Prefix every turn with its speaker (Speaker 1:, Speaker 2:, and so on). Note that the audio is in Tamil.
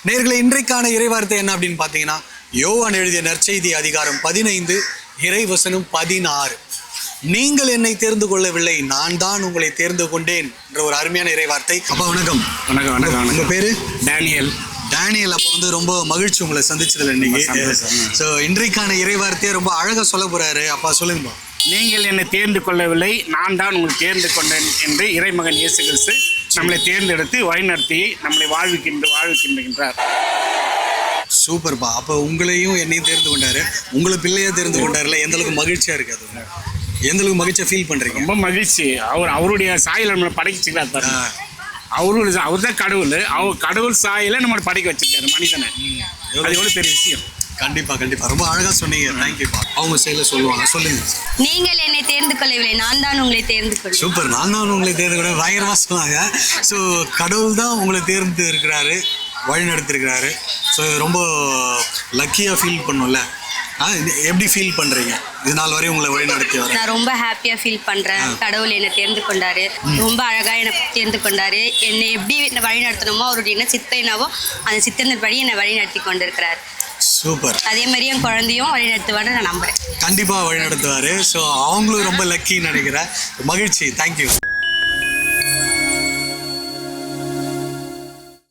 Speaker 1: நேயர்களே, இன்றைக்கான இறைவார்த்தை என்ன அப்படின்னு பார்த்தீங்கன்னா, யோவான் எழுதிய நற்செய்தி அதிகாரம் 15 இறைவசனம் 16. நீங்கள் என்னை தேர்ந்து கொள்ளவில்லை, நான் தான் உங்களை தேர்ந்து கொண்டேன் என்ற ஒரு அருமையான இறைவார்த்தை. அப்பா வணக்கம்.
Speaker 2: வணக்கம் வணக்கம்.
Speaker 1: உங்கள் பேரு?
Speaker 2: டேனியல்.
Speaker 1: அப்போ ரொம்ப மகிழ்ச்சி உங்களை சந்திச்சதுல இன்னைக்கு. ஸோ இன்றைக்கான இறைவார்த்தையை ரொம்ப அழகாக சொல்ல போறாரு. அப்பா சொல்லுங்க.
Speaker 2: நீங்கள் என்னை தேர்ந்து கொள்ளவில்லை, நான் தான் உங்களை தேர்ந்து கொண்டேன் என்று இறைமகன் இயேசு கிறிஸ்து நம்மளை தேர்ந்தெடுத்து வழிநடத்தி நம்மளை வாழ்விக்கின்றார்.
Speaker 1: சூப்பர்ப்பா. அப்போ உங்களையும் என்னையும் தேர்ந்து கொண்டாரு, உங்களை பிள்ளையா தேர்ந்து கொண்டாருல, எந்த அளவுக்கு மகிழ்ச்சியா இருக்கு, அது எந்த அளவுக்கு மகிழ்ச்சியா ஃபீல் பண்றீங்க?
Speaker 2: ரொம்ப மகிழ்ச்சி. அவருடைய சாயலை நம்மளை படைச்சிக்கிறார் பாருங்க. அவர் தான் கடவுள். அவர் கடவுள் சாயலை நம்மளை படைக்க வச்சிருக்காரு மனிதனை. அது எவ்வளவு பெரிய விஷயம்.
Speaker 1: கண்டிப்பா கண்டிப்பா, ரொம்ப அழகா சொன்னீங்க. தேங்க்யூப்பா. அவங்க செயல சொல்லுவாங்க. சொல்லுங்க.
Speaker 3: நீங்கள் என்னை தேர்ந்து கொள்ளவில்லை, நான் தான் உங்களை தேர்ந்து கொண்டேன்.
Speaker 1: சூப்பர். நான் தான் உங்களை தேர்ந்து கொண்டேன். பயங்கரமா சொன்னாங்க. ஸோ கடவுள் தான் உங்களை தேர்ந்து இருக்கிறாரு, வழி நடத்திருக்கிறாரு. ஸோ ரொம்ப லக்கியாக ஃபீல் பண்ணும்ல. எப்படி ஃபீல் பண்ணுறீங்க இது நாள் வரையும் உங்களை வழி நடத்தி வர?
Speaker 3: நான் ரொம்ப ஹாப்பியாக ஃபீல் பண்ணுறேன். கடவுள் என்னை தேர்ந்து கொண்டாரு, ரொம்ப அழகாக என்னை தேர்ந்து கொண்டாரு. என்னை எப்படி வழி நடத்தணுமோ அவருடைய என்ன சித்தனாவோ அந்த சித்தனப்படி என்னை வழி நடத்தி கொண்டிருக்கிறார்.
Speaker 1: சூப்பர்.
Speaker 3: அதே மாதிரி என் குழந்தையும் வழி நடத்துவான்னு நான் நம்புறேன்.
Speaker 1: கண்டிப்பாக வழி நடத்துவார். ஸோ அவங்களும் ரொம்ப லக்கின்னு நினைக்கிறேன். மகிழ்ச்சி. தேங்க்யூ.